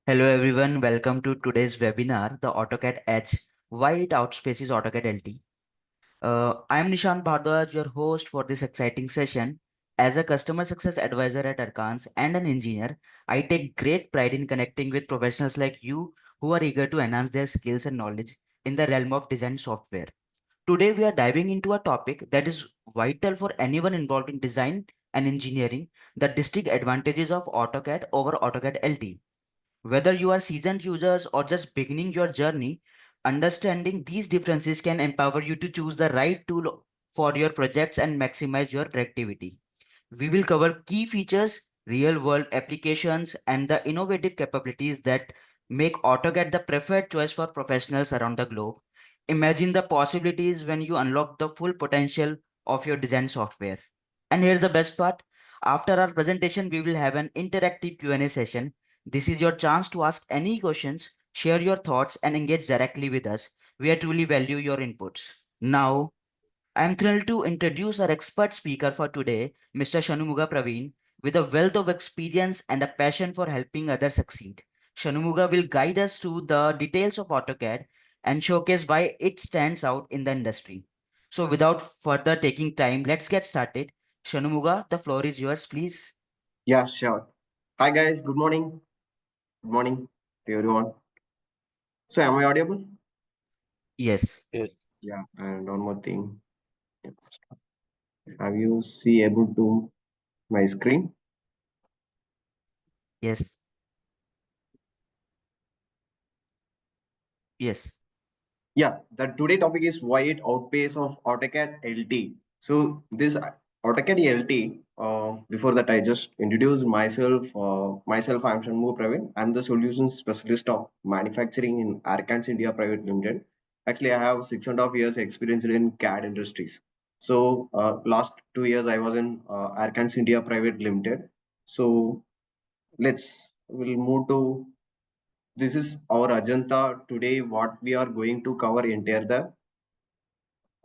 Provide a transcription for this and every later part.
Hello everyone, welcome to today's webinar, the AutoCAD Edge, why it outspaces AutoCAD LT. I am Nishant Bhardwaj, your host for this exciting session. As a customer success advisor at Arcans and an engineer, I take great pride in connecting with professionals like you who are eager to enhance their skills and knowledge in the realm of design software. Today we are diving into a topic that is vital for anyone involved in design and engineering, the distinct advantages of AutoCAD over AutoCAD LT. Whether you are seasoned users or just beginning your journey, understanding these differences can empower you to choose the right tool for your projects and maximize your productivity. We will cover key features, real world applications, and the innovative capabilities that make AutoCAD the preferred choice for professionals around the globe. Imagine the possibilities when you unlock the full potential of your design software. And here's the best part. After our presentation, we will have an interactive Q&A session. This is your chance to ask any questions, share your thoughts, and engage directly with us. We truly value your inputs. Now, I am thrilled to introduce our expert speaker for today, Mr. Shanumuga Praveen, with a wealth of experience and a passion for helping others succeed. Shanumuga will guide us through the details of AutoCAD and showcase why it stands out in the industry. So, without further taking time, let's get started. Shanumuga, the floor is yours, please. Yeah, sure. Hi guys, good morning. Good morning to everyone. So am I audible? Yes, Yes, Yeah, and one more thing. Have you see able to my screen? yes, yes. Yeah, the today topic is why it outpace of AutoCAD LT. So this AutoCAD LT, before that I just introduced myself. I'm Shanmu Praveen. I'm the solutions specialist of manufacturing in Arcans India Private Limited. Actually, I have 6.5 years experience in CAD industries. So last 2 years I was in Arcans India Private Limited. So we'll move to this is our agenda today. What we are going to cover entire the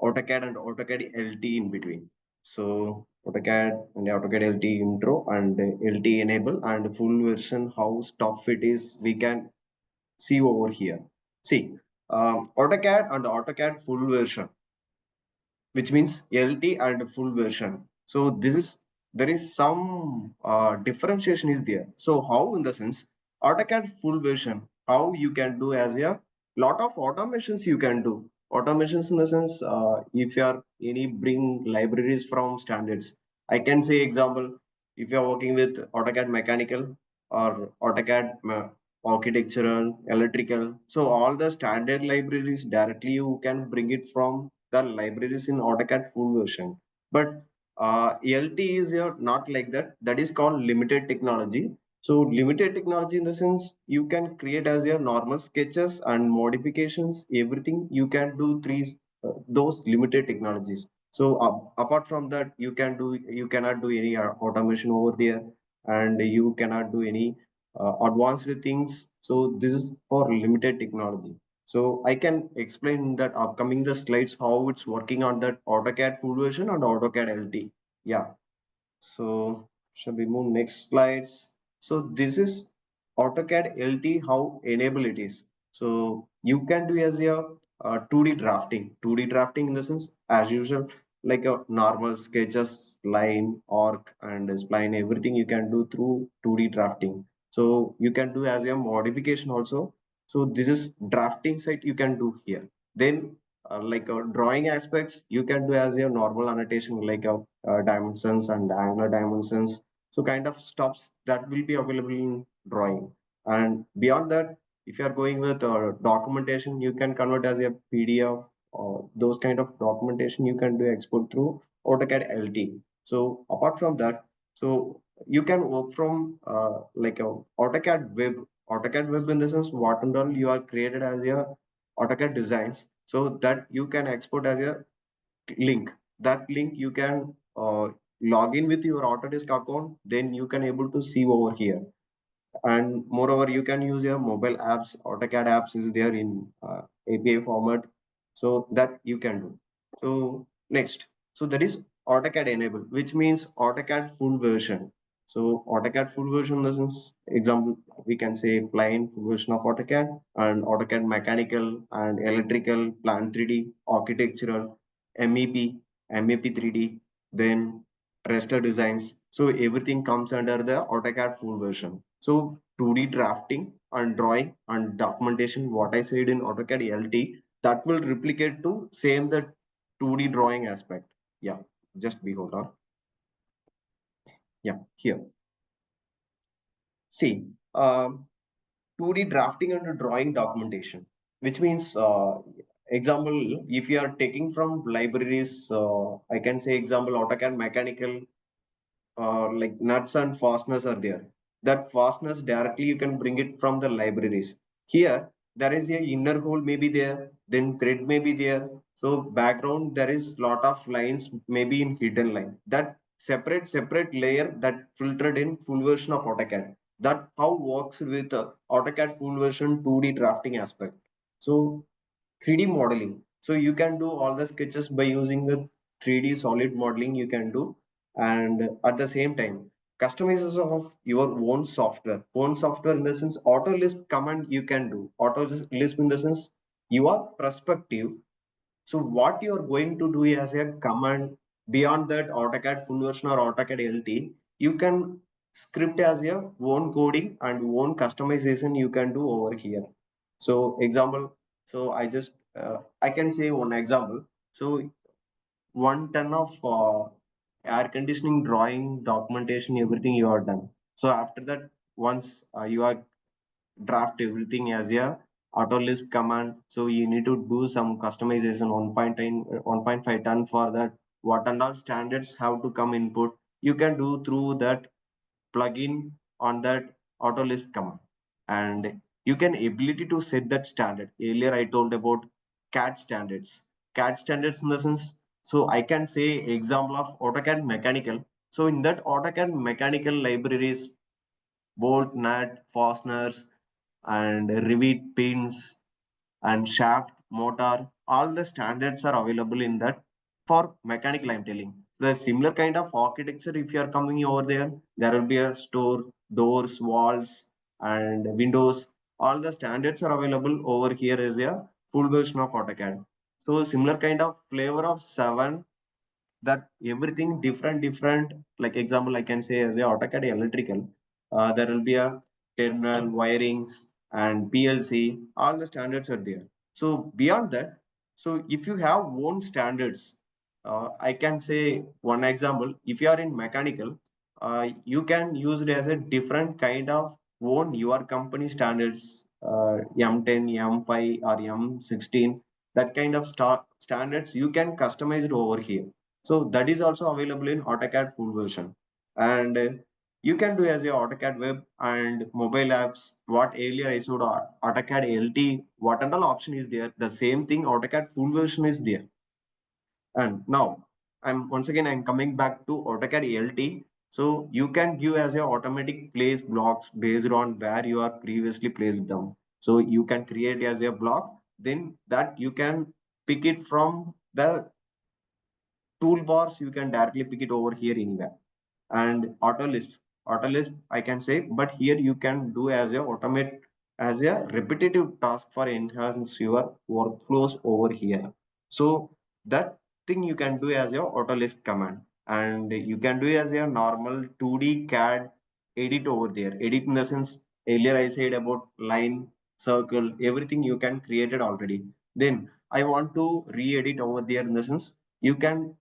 AutoCAD and AutoCAD LT in between. So AutoCAD and AutoCAD LT intro and LT enable and full version how stuff it is we can see over here. See, AutoCAD and AutoCAD full version, which means LT and full version. So this is there is some differentiation is there. So how in the sense AutoCAD full version, how you can do as a lot of automations you can do. Automations in the sense if you are any bring libraries from standards. I can say example if you are working with AutoCAD mechanical or AutoCAD architectural, electrical. So all the standard libraries directly you can bring it from the libraries in AutoCAD full version. But LT is not like that. That is called limited technology. So limited technology in the sense you can create as your normal sketches and modifications, everything you can do those limited technologies. So apart from that, you cannot do any automation over there, and you cannot do any advanced things. So this is for limited technology. So I can explain that upcoming the slides how it's working on that AutoCAD full version and AutoCAD LT. Yeah. So shall we move next slides? So this is AutoCAD LT how enable it is. So you can do as a 2D drafting. 2D drafting in the sense as usual like a normal sketches, line, arc, and spline. Everything you can do through 2D drafting. So you can do as a modification also. So this is drafting site you can do here. Then like drawing aspects you can do as your normal annotation like dimensions and angular dimensions, so kind of stuffs that will be available in drawing. And beyond that, if you are going with documentation, you can convert as a PDF or those kind of documentation you can do export through AutoCAD LT. So apart from that, so you can work from like a AutoCAD web in the sense what and all you are created as a AutoCAD designs, so that you can export as a link. That link you can log in with your Autodesk account, then you can able to see over here. And moreover, you can use your mobile apps. AutoCAD apps is there in API format, so that you can do. So next, so that is AutoCAD enable, which means AutoCAD full version. So AutoCAD full version lessons, example, we can say plain full version of AutoCAD and AutoCAD mechanical and electrical, plant 3D, architectural, MEP, MEP 3D, then raster designs. So everything comes under the AutoCAD full version. So 2D drafting and drawing and documentation, what I said in AutoCAD LT, that will replicate to same the 2D drawing aspect. Yeah, just be hold on. Yeah, here. See, 2D drafting and drawing documentation, which means, example, if you are taking from libraries, I can say example, AutoCAD mechanical, like nuts and fasteners are there. That fasteners directly you can bring it from the libraries. Here, there is a inner hole maybe there, then thread may be there. So background, there is lot of lines maybe in hidden line. That separate layer that filtered in full version of AutoCAD. That how works with AutoCAD full version 2D drafting aspect. So 3D modeling. So you can do all the sketches by using the 3D solid modeling you can do, and at the same time customization of your own software in the sense auto list command you can do auto list in the sense your perspective. So what you are going to do as a command beyond that AutoCAD full version or AutoCAD LT, you can script as your own coding and own customization you can do over here. So example, so I can say one example. So 1 ton of air conditioning drawing, documentation, everything you are done. So after that, once you are draft everything as a auto list command. So you need to do some customization 1.5 ton for that. What and all standards have to come input. You can do through that plugin on that auto list command. And you can ability to set that standard. Earlier I told about CAD standards. CAD standards in the sense, so I can say example of AutoCAD mechanical. So in that AutoCAD mechanical libraries, bolt, nut, fasteners, and rivet pins and shaft, motor, all the standards are available in that for mechanical I'm telling. The similar kind of architecture, if you are coming over there, there will be a store, doors, walls, and windows. All the standards are available over here as a full version of AutoCAD. So similar kind of flavor of 7, that everything different, like example I can say as a AutoCAD electrical, there will be a terminal wirings and PLC, all the standards are there. So beyond that, so if you have own standards, I can say one example, if you are in mechanical, you can use it as a different kind of own your company standards, M10, M5 or M16, that kind of standards you can customize it over here. So that is also available in AutoCAD full version. And you can do as a AutoCAD web and mobile apps. What earlier I showed AutoCAD LT, what and all option is there. The same thing AutoCAD full version is there. And now I'm coming back to AutoCAD LT. So you can give as a automatic place blocks based on where you are previously placed them. So you can create as a block, then that you can pick it from the toolbars, you can directly pick it over here anywhere. And auto list I can say, but here you can do as a automate as a repetitive task for enhance your workflows over here. So that thing you can do as your auto list command, and you can do as a normal 2D CAD edit over there. Edit in the sense, earlier I said about line, circle, everything you can create it already. Then I want to re-edit over there in the sense, you can,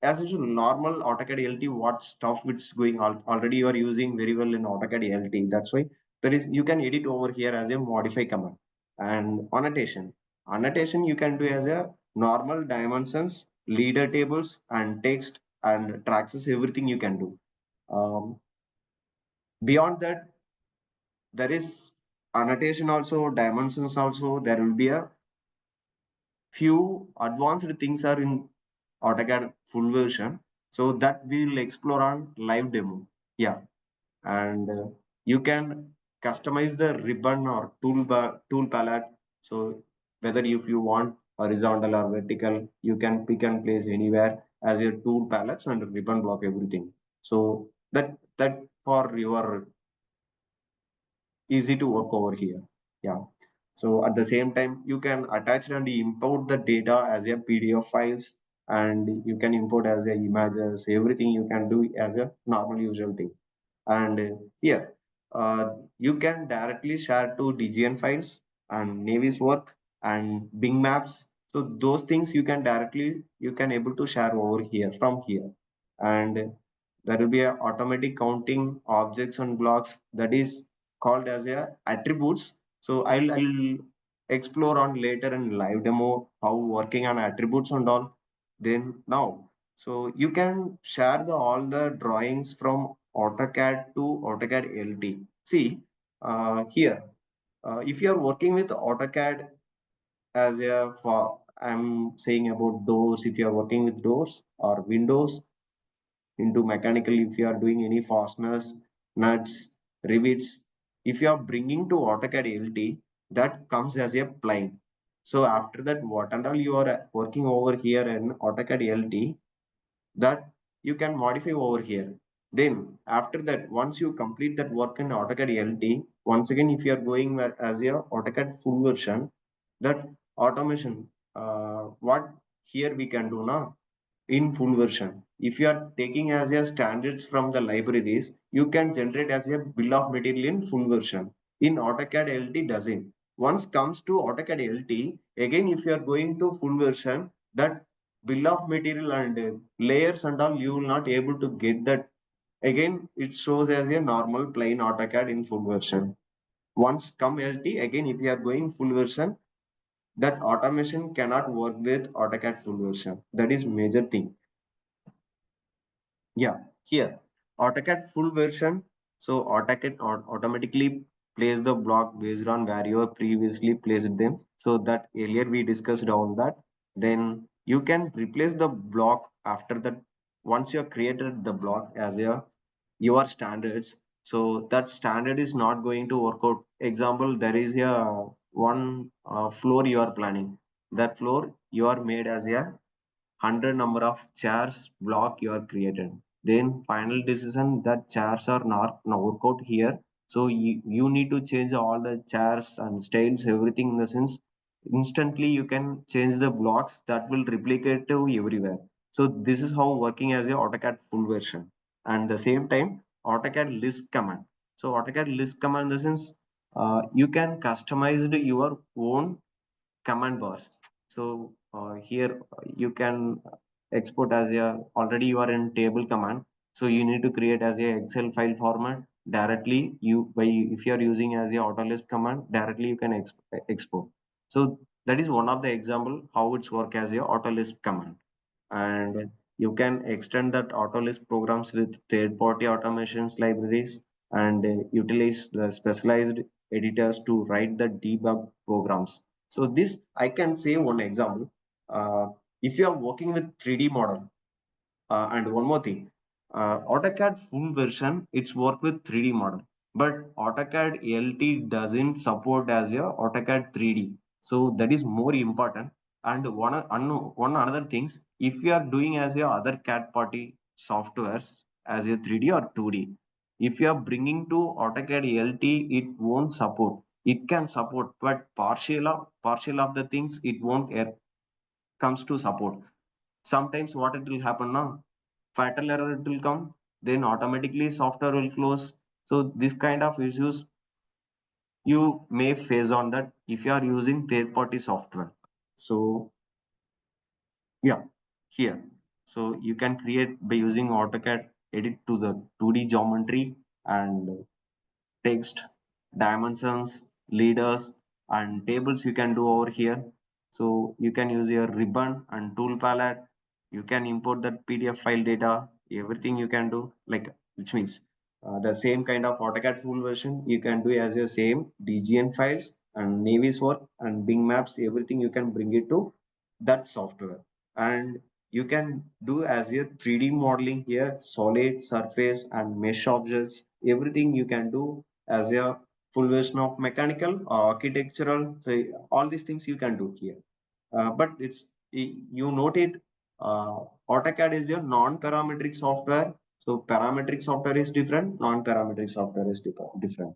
as usual, normal AutoCAD LT, what stuff it's going on already you are using very well in AutoCAD LT. That's why there is, you can edit over here as a modify command. And annotation you can do as a normal dimensions, leader tables, and text and tracks, everything you can do. Beyond that, there is annotation also, dimensions also. There will be a few advanced things are in AutoCAD full version. So that we will explore on live demo. Yeah, and you can customize the ribbon or tool palette. So whether if you want horizontal or vertical, you can pick and place anywhere as your tool palettes and ribbon block everything. So that that for your easy to work over here. Yeah. So at the same time, you can attach and import the data as a PDF files, and you can import as a images, everything you can do as a normal usual thing. And here, you can directly share to DGN files and Navy's work and Bing maps. So those things you can able to share over here from here. And there will be a automatic counting objects and blocks that is called as a attributes. So I'll explore on later in live demo how working on attributes and all. Then now, so you can share all the drawings from AutoCAD to AutoCAD LT. See, here, if you are working with AutoCAD as a for I'm saying about doors, if you are working with doors or windows into mechanical, if you are doing any fasteners, nuts, rivets, if you are bringing to AutoCAD LT, that comes as a plane. So after that, what and all you are working over here in AutoCAD LT, that you can modify over here. Then after that, once you complete that work in AutoCAD LT, once again, if you are going as a AutoCAD full version, that automation, what here we can do now in full version. If you are taking as a standards from the libraries, you can generate as a bill of material in full version. In AutoCAD LT doesn't. Once comes to AutoCAD LT, again if you are going to full version, that bill of material and layers and all you will not able to get that. Again, it shows as a normal plain AutoCAD in full version. Once come LT, again if you are going full version, that automation cannot work with AutoCAD full version. That is major thing. Yeah, here AutoCAD full version. So AutoCAD automatically plays the block based on where you have previously placed them. So that earlier we discussed on that. Then you can replace the block after that. Once you have created the block as your standards, so that standard is not going to work out. Example, there is a one floor you are planning. That floor you are made as a 100 number of chairs block you are created, then final decision that chairs are not work out here, so you need to change all the chairs and styles everything in the sense instantly you can change the blocks that will replicate to everywhere. So this is how working as a AutoCAD full version. And the same time AutoCAD list command. So AutoCAD list command in the sense you can customize your own command bars. So here you can export as a already you are in table command. So you need to create as a Excel file format directly. You by if you are using as a autolist command directly you can export. So that is one of the example how it's work as a autolist command. And you can extend that autolist programs with third-party automations libraries and utilize the specialized editors to write the debug programs. So this I can say one example. If you are working with 3D model, and one more thing, AutoCAD full version, it's work with 3D model, but AutoCAD LT doesn't support as a AutoCAD 3D. So that is more important. And one another things, if you are doing as a other CAD party softwares as a 3D or 2D, if you are bringing to AutoCAD LT, it won't support. It can support, but partial of the things it won't comes to support. Sometimes what it will happen now, fatal error it will come, then automatically software will close. So this kind of issues you may face on that if you are using third party software. So yeah, here, so you can create by using AutoCAD, edit to the 2D geometry and text, dimensions, leaders, and tables you can do over here. So you can use your ribbon and tool palette. You can import that PDF file data, everything you can do, like which means the same kind of AutoCAD full version you can do as your same DGN files and Navy's work and Bing maps, everything you can bring it to that software. And you can do as a 3D modeling here, solid, surface, and mesh objects, everything you can do as a full version of mechanical or architectural. So all these things you can do here. But you note it, AutoCAD is your non-parametric software. So parametric software is different, non-parametric software is different.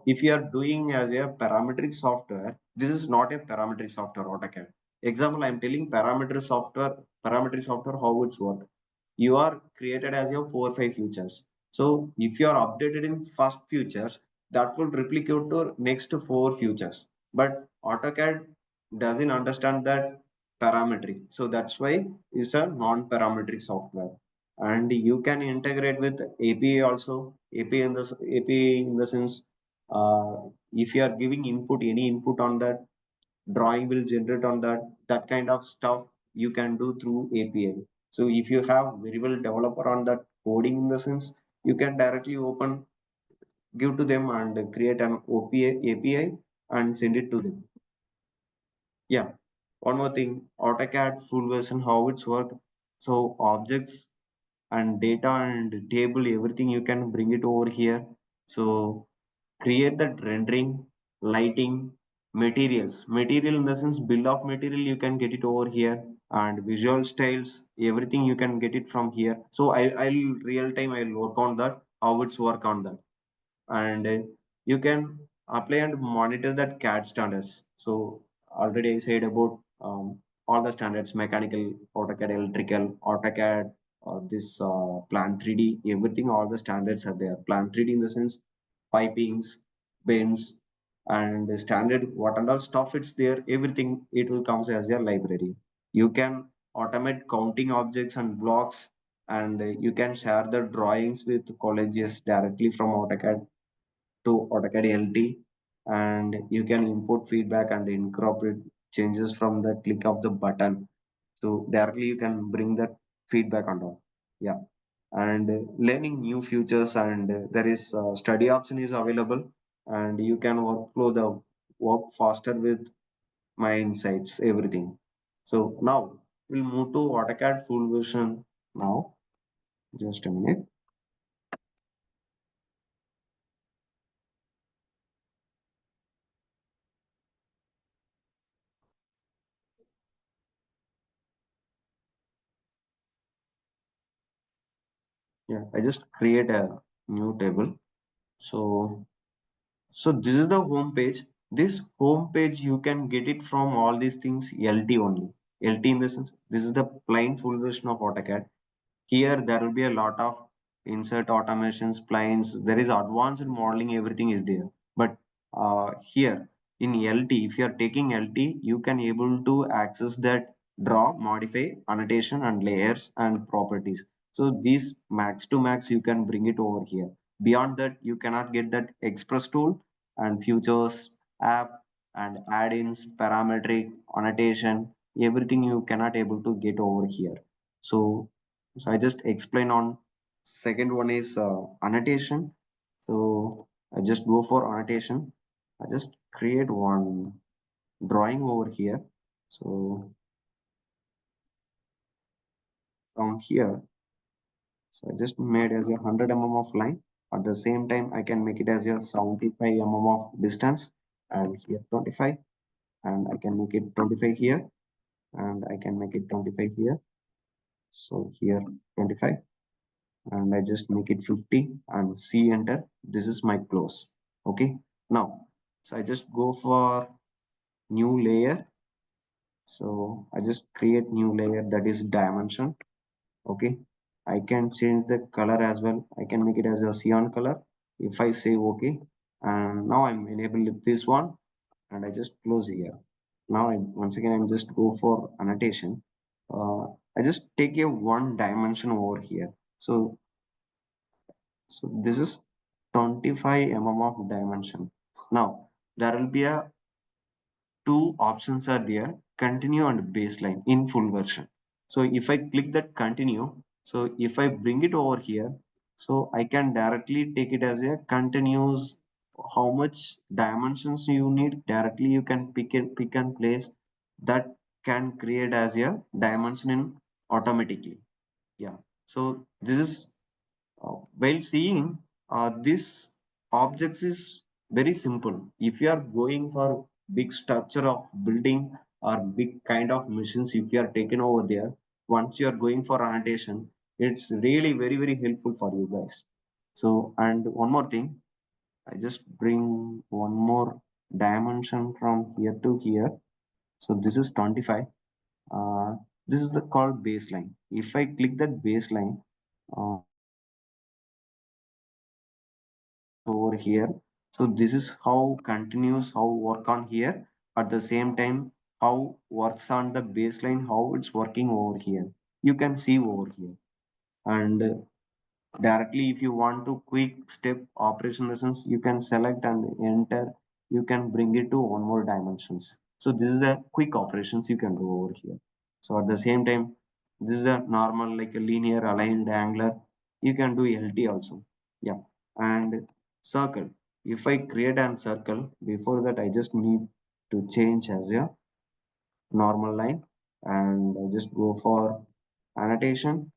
If you are doing as a parametric software, this is not a parametric software, AutoCAD. Example, I'm telling parametric software, how it's work. You are created as your 4 5 features. So if you are updated in first features, that will replicate to next 4 features. But AutoCAD doesn't understand that parametric. So that's why it's a non-parametric software. And you can integrate with API also. API in the sense, uh, if you are giving input, any input on that, drawing will generate on that kind of stuff you can do through API. So if you have very well developer on that coding in the sense, you can directly open, give to them and create an API and send it to them. Yeah. One more thing, AutoCAD full version, how it's work. So objects and data and table, everything you can bring it over here. So create that rendering, lighting, material in the sense bill of material, you can get it over here, and visual styles, everything you can get it from here. So I'll real time I'll work on that, how it's work on that. And you can apply and monitor that CAD standards. So already I said about all the standards: mechanical, AutoCAD, electrical, AutoCAD, this Plan 3D, everything, all the standards are there. Plan 3D in the sense pipings, bends, and the standard what and all stuff it's there. Everything it will comes as a library. You can automate counting objects and blocks, and you can share the drawings with colleges directly from AutoCAD to AutoCAD LT, and you can import feedback and incorporate changes from the click of the button. So directly you can bring that feedback on top. Yeah, and learning new features, and there is study option is available, and you can workflow the work faster with my insights, everything. So now we'll move to AutoCAD full version now. Just a minute. Yeah, I just create a new table. So this is the home page. This home page you can get it from all these things LT only. LT in the sense, this is the plain full version of AutoCAD. Here there will be a lot of insert automations, splines. There is advanced modeling, everything is there. But here in LT, if you are taking LT, you can able to access that draw, modify, annotation, and layers and properties. So these max to max you can bring it over here. Beyond that, you cannot get that express tool and futures, app, and add-ins, parametric, annotation, everything you cannot able to get over here. So I just explain on second one is annotation. So I just go for annotation. I just create one drawing over here. So from here, so I just made as a 100 of line. At the same time, I can make it as a 75 of distance, and here 25, and I can make it 25 here, and I can make it 25 here. So here 25, and I just make it 50 and C enter. This is my close. Okay. Now, so I just go for new layer. So I just create new layer, that is dimension. Okay. I can change the color as well. I can make it as a cyan color. If I say okay, and now I'm enabled this one, and I just close here. Now once again I'm just go for annotation. I just take a one dimension over here. So this is 25 of dimension. Now there will be a two options are there, continue and baseline in full version. So if I click that continue, so if I bring it over here, so I can directly take it as a continuous. How much dimensions you need, directly you can pick and place that can create as a dimension in automatically. Yeah. So this is while seeing this objects is very simple. If you are going for big structure of building or big kind of machines, if you are taken over there, once you are going for annotation, It's really very, very helpful for you guys. So, and one more thing, I just bring one more dimension from here to here. So this is 25. uh, this is the called baseline. If I click that baseline, over here. So this is how continues how work on here. At the same time, how works on the baseline, how it's working over here. You can see over here. And directly, if you want to quick step operation lessons, you can select and enter. You can bring it to one more dimensions. So this is the quick operations you can do over here. So at the same time, this is a normal like a linear aligned angular. You can do LT also. Yeah. And circle. If I create an circle, before that I just need to change as a normal line, and I just go for annotation.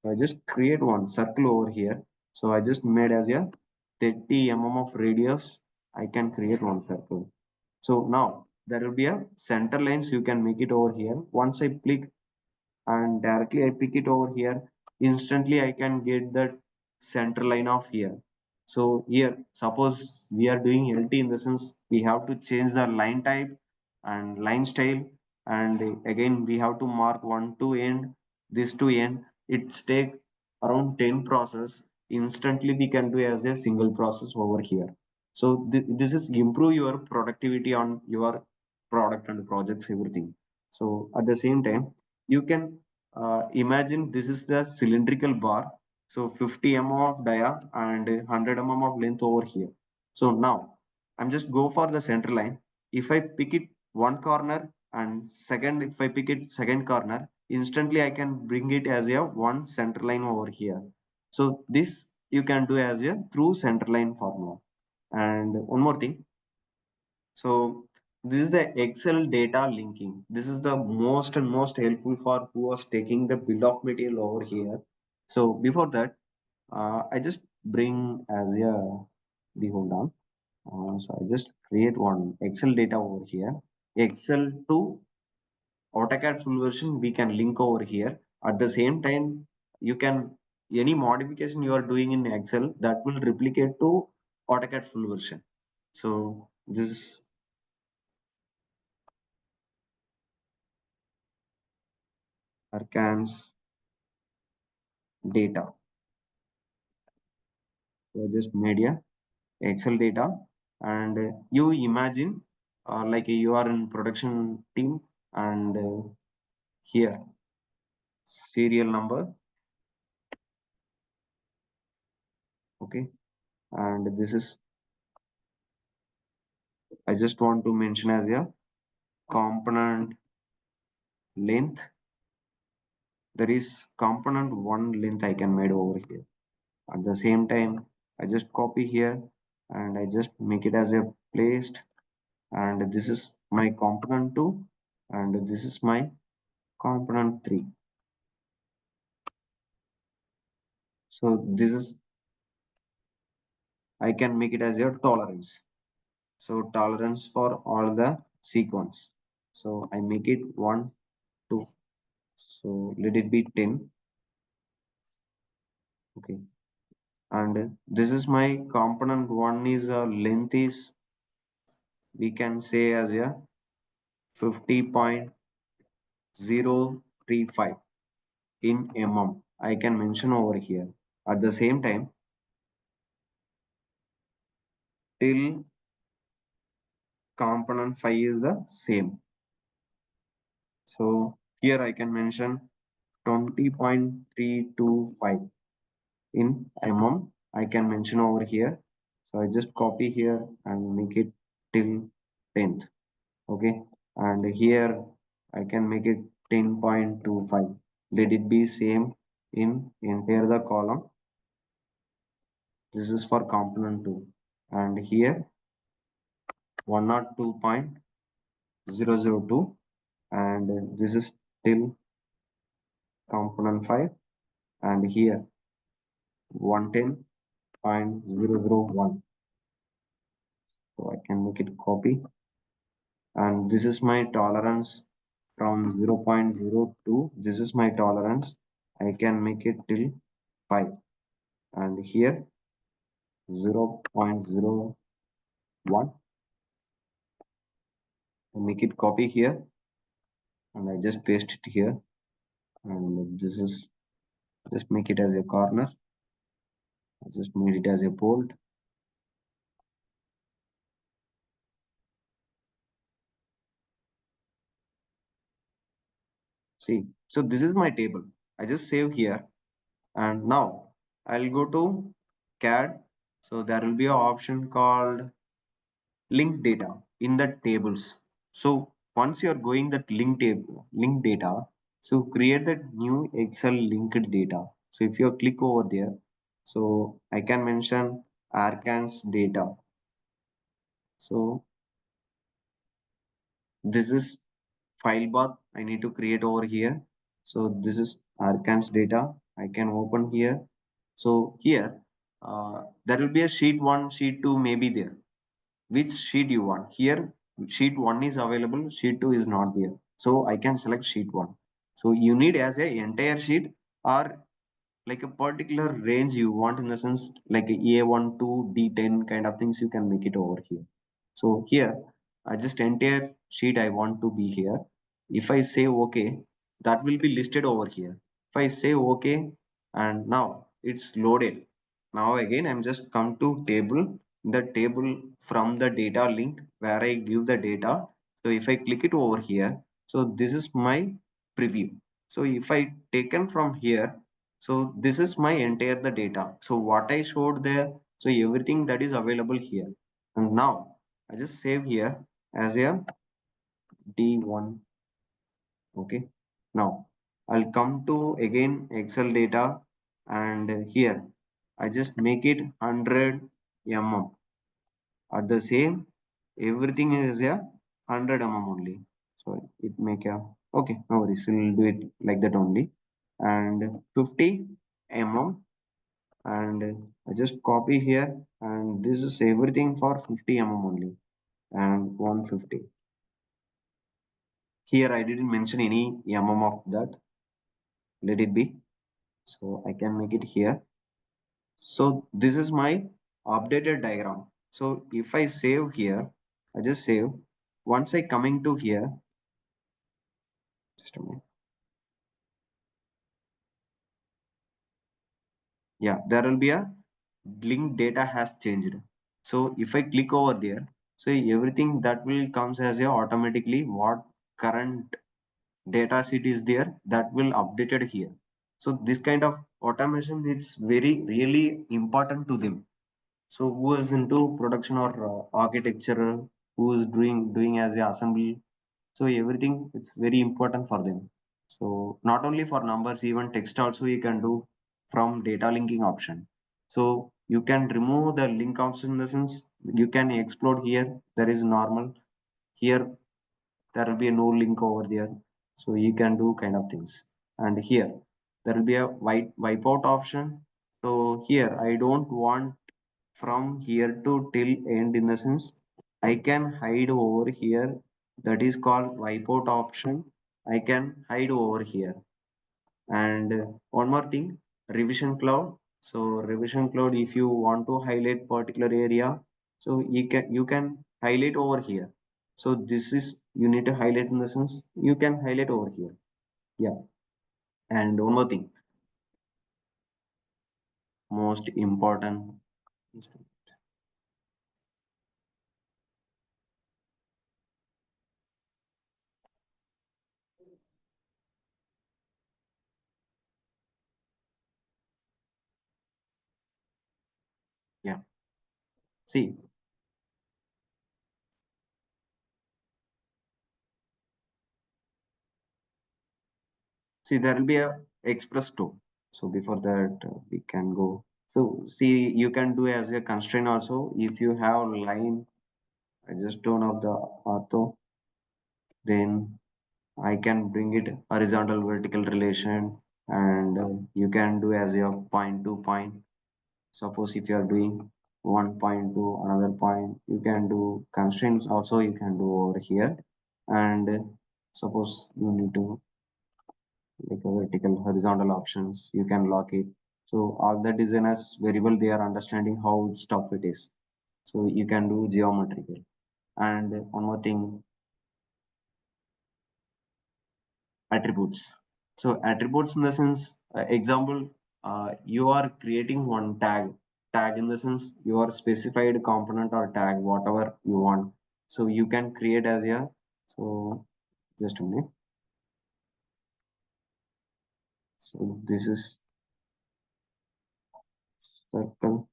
I just create one circle over here. So I just made as a 30 mm of radius. I can create one circle. So now there will be a center lines. You can make it over here. Once I click and directly I pick it over here, instantly I can get that center line of here. So here, suppose we are doing LT, in the sense we have to change the line type and line style, and again we have to mark one to end, this to end. It's take around 10 process. Instantly we can do as a single process over here. So this is improve your productivity on your product and projects, everything. So at the same time, you can imagine this is the cylindrical bar. So 50 mm of dia and 100 mm of length over here. So now I'm just go for the center line. If I pick it one corner and second, if I pick it second corner, instantly I can bring it as a one center line over here. So this you can do as a through center line formula. And one more thing, so this is the Excel data linking. This is the most and most helpful for who was taking the bill of material over here. So before that, I just bring as a the hold on. So I just create one Excel data over here. Excel to AutoCAD full version we can link over here. At the same time, you can any modification you are doing in Excel that will replicate to AutoCAD full version. So this Arcans data. So just media, Excel data, and you imagine like you are in production team, and here serial number, okay, and this is I just want to mention as a component length. There is component one length I can made over here. At the same time, I just copy here and I just make it as a placed, and this is my component 2 and this is my component 3. So this is I can make it as your tolerance. So tolerance for all the sequence. So I make it 1, 2. So let it be 10. Okay. And this is my component 1 is length is, we can say as a 50.035 in mm. I can mention over here. At the same time, till component 5 is the same. So here I can mention 20.325 in mm. I can mention over here. So I just copy here and make it till 10th. Okay. And here I can make it 10.25. Let it be same in entire the column. This is for component 2. And here 102.002, and this is till component 5, and here 110.001. So I can make it copy, and this is my tolerance from 0.02. This is my tolerance, I can make it till 5, and here 0.01. I make it copy here, and I just paste it here, and this is just make it as a corner. I just made it as a bold. See, so this is my table. I just save here, and now I'll go to CAD. So there will be an option called link data in the tables. So once you are going that link data, so create that new Excel linked data. So if you click over there, so I can mention Arcans data. So this is file path I need to create over here. So this is Arcans data. I can open here. So here there will be a sheet 1, sheet 2 maybe there. Which sheet you want? Here sheet 1 is available, sheet 2 is not there. So I can select sheet 1. So you need as a entire sheet or like a particular range you want, in the sense like a A1 to D10 kind of things, you can make it over here. So here I just entire sheet I want to be here. If I say OK, that will be listed over here. If I say OK, and now it's loaded. Now again I'm just come to table, the table from the data link where I give the data. So if I click it over here, so this is my preview. So if I taken from here, so this is my entire the data. So what I showed there, so everything that is available here. And now I just save here as a D1. Okay. Now I'll come to again Excel data, and here I just make it 100 mm. At the same, everything is a 100 mm only. So it make a okay. No worries. We'll do it like that only. And 50 mm, and I just copy here, and this is everything for 50 mm only, and 150. Here I didn't mention any mm of that. Let it be. So I can make it here. So this is my updated diagram. So if I save here, I just save. Once I coming to here, just a minute. Yeah, there will be a link data has changed. So if I click over there, so everything that will comes as a automatically what current data sheet is there, that will updated here. So this kind of automation is very really important to them. So who is into production or architecture, who is doing as a assembly, so everything it's very important for them. So not only for numbers, even text also you can do from data linking option. So you can remove the link option, in the sense you can explode here. There is normal. Here there will be a no link over there. So you can do kind of things. And here there will be a wipeout option. So here I don't want from here to till end, in the sense I can hide over here, that is called wipeout option. I can hide over here. And one more thing, revision cloud. So revision cloud, if you want to highlight particular area, so you can highlight over here. So this is you need to highlight, in the sense you can highlight over here. Yeah. And one more thing, most important. Yeah. See, see, there will be a express too. So before that, we can go. So see, you can do as a constraint also. If you have line, I just turn off the auto, then I can bring it horizontal vertical relation, and you can do as your point to point. Suppose if you are doing one point to another point, you can do constraints also. You can do over here, and suppose you need to like a vertical, horizontal options. You can lock it. So all the designers variable, they are understanding how stuff it is. So you can do geometrical. And one more thing, attributes. So attributes in the sense, example, you are creating one tag in the sense you are specified component or tag, whatever you want. So you can create as a, so just a minute. So this is circle.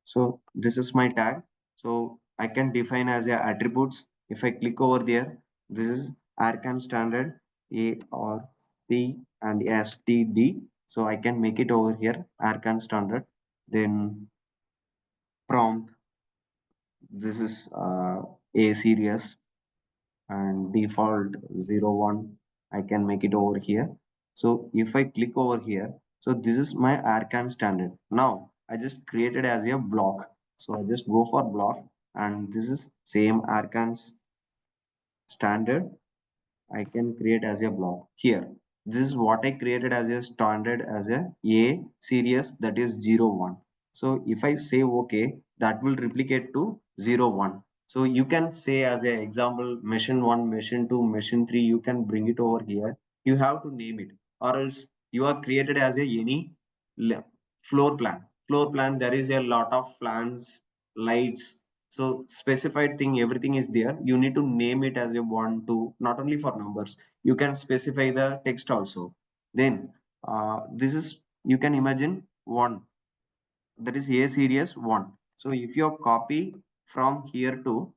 So this is my tag. So I can define as a attributes. If I click over there, this is ARCAN standard A or C and STD. So I can make it over here ARCAN standard. Then prompt. This is A series and default 01. I can make it over here. So if I click over here, so this is my ARCAN standard. Now I just created as a block. So I just go for block and this is same ARCAN's standard. I can create as a block here. This is what I created as a standard as a series, that is 01. So if I say OK, that will replicate to 01. So you can say as an example, machine 1, machine 2, machine 3, you can bring it over here. You have to name it, or else you are created as a any floor plan. Floor plan, there is a lot of plans, lights, so specified thing, everything is there. You need to name it as a one, two, not only for numbers. You can specify the text also. Then this is, you can imagine one, that is A series one. So if you copy from here to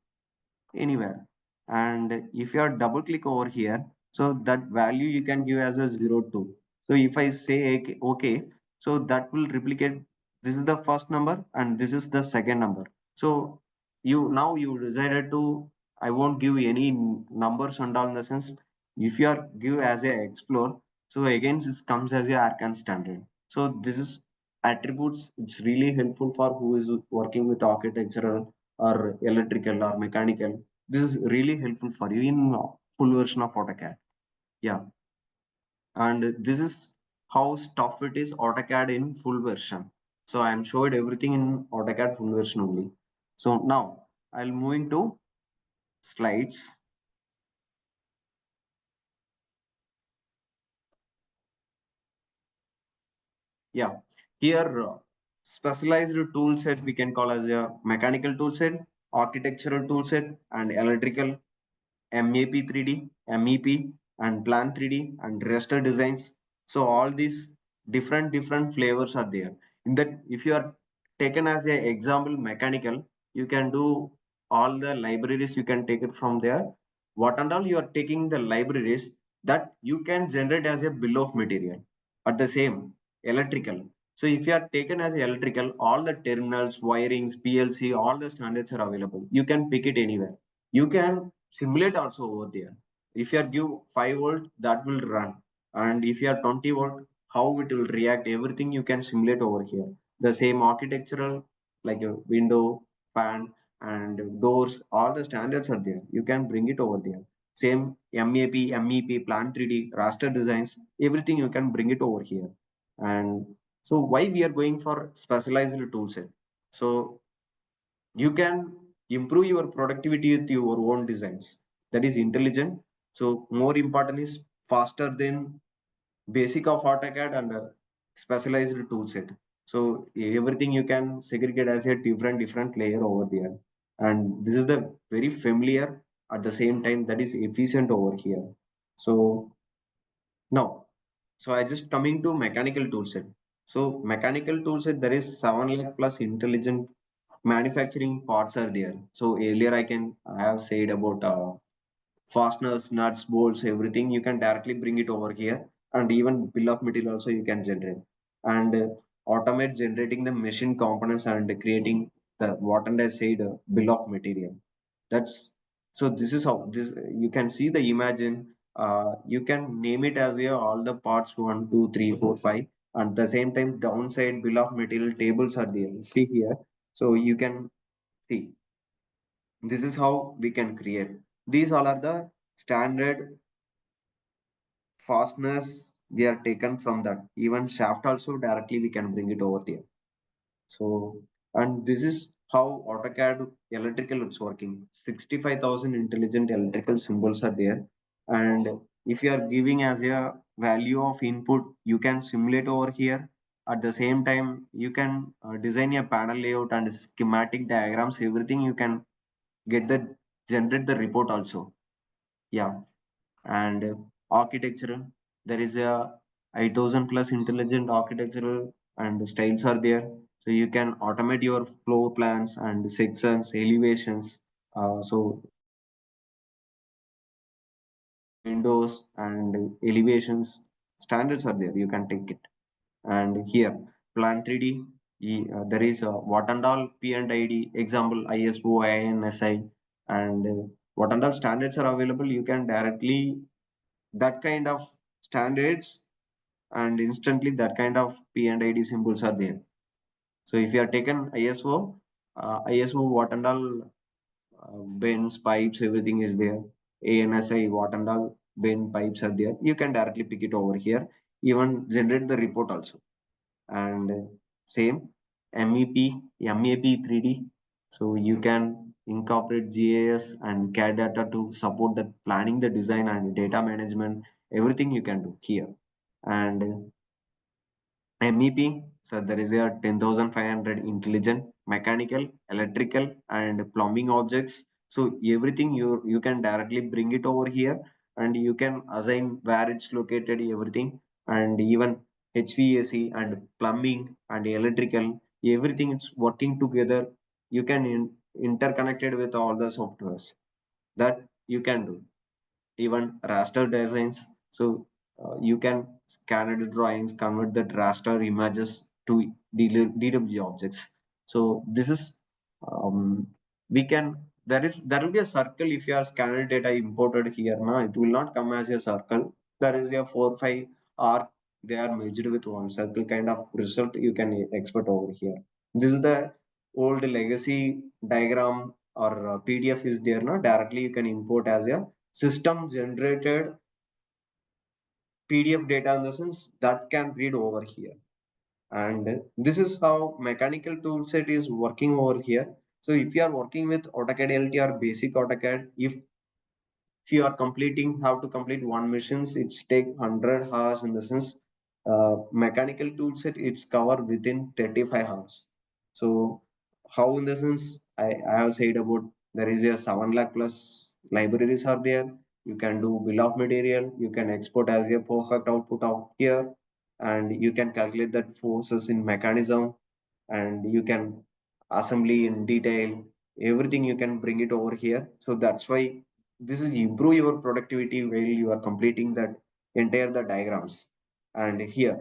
anywhere, and if you are double click over here, so that value you can give as a 02. So if I say okay, so that will replicate, this is the first number and this is the second number. So you, now you decided to, I won't give any numbers and all, in the sense if you are give as a explore, so again this comes as a arcan standard. So this is attributes, it's really helpful for who is working with architectural or electrical or mechanical. This is really helpful for you in full version of AutoCAD. Yeah, and this is how stuff it is AutoCAD in full version. So I am showed everything in AutoCAD full version only. So now I'll moving to slides. Yeah, here specialized tool set we can call as a mechanical tool set, architectural tool set, and electrical MAP 3D, MEP, and Plan 3D, and raster designs. So all these different flavors are there. In that, if you are taken as a example mechanical, you can do all the libraries. You can take it from there. What and all you are taking the libraries that you can generate as a bill of material. At the same electrical. So if you are taken as electrical, all the terminals, wirings, PLC, all the standards are available. You can pick it anywhere. You can simulate also over there. If you are give 5 volt, that will run. And if you are 20 volt, how it will react, everything you can simulate over here. The same architectural, like a window, fan, and doors, all the standards are there. You can bring it over there. Same MAP, MEP, Plan 3D, raster designs, everything you can bring it over here. And so why we are going for specialized toolset? So you can improve your productivity with your own designs, that is intelligent. So more important is faster than basic of AutoCAD and specialized tool set. So everything you can segregate as a different layer over there, and this is the very familiar, at the same time that is efficient over here. So now, so I just coming to mechanical toolset. So mechanical toolset, there is 7 lakh plus intelligent manufacturing parts are there. So earlier I have said about fasteners, nuts, bolts, everything. You can directly bring it over here, and even bill of material also you can generate, and automate generating the machine components and creating the what and I said bill of material. That's, so this is how this you can see the imagine. You can name it as a all the parts 1, 2, 3, 4, 5, At the same time, downside bill of material tables are there. See here. So you can see this is how we can create. These all are the standard fasteners we are taken from that. Even shaft also directly we can bring it over there. So, and this is how AutoCAD electrical is working. 65,000 intelligent electrical symbols are there. And if you are giving as a value of input, you can simulate over here. At the same time, you can design a panel layout and schematic diagrams, everything you can get the generate the report also. Yeah. And architectural, there is a 8,000 plus intelligent architectural and styles are there, so you can automate your floor plans and sections elevations. So windows and elevations standards are there, you can take it. And here plan 3D, there is a what and all P and ID example ISO INSI, and what and all standards are available, you can directly that kind of standards, and instantly that kind of P and ID symbols are there. So if you are taken ISO what and all bends, pipes, everything is there. ANSI what and all bend pipes are there. You can directly pick it over here. Even generate the report also. And same MEP, MAP 3D. So you can incorporate GIS and CAD data to support the planning, the design and data management. Everything you can do here. And MEP, so there is a 10,500 intelligent, mechanical, electrical, and plumbing objects. So everything you can directly bring it over here, and you can assign where it's located, everything, and even HVAC and plumbing and electrical, everything it's working together. You can interconnected with all the softwares that you can do, even raster designs. So you can scan the drawings, convert the raster images to DWG objects. So this is we can there will be a circle if your scanner data imported here. Now it will not come as a circle. There is a 4 5 arc. They are merged with one circle kind of result you can expect over here. This is the old legacy diagram or PDF is there now. Directly you can import as a system generated PDF data in the sense that can read over here. And this is how mechanical toolset is working over here. So if you are working with AutoCAD LT or basic AutoCAD, if you are completing have to complete one missions, it's take 100 hours in the sense mechanical tool set it's cover within 35 hours. So how in the sense I have said about there is a 7 lakh plus libraries are there. You can do bill of material, you can export as a perfect output of here, and you can calculate that forces in mechanism, and you can assembly in detail, everything you can bring it over here. So that's why this is improve your productivity while you are completing that entire the diagrams. And here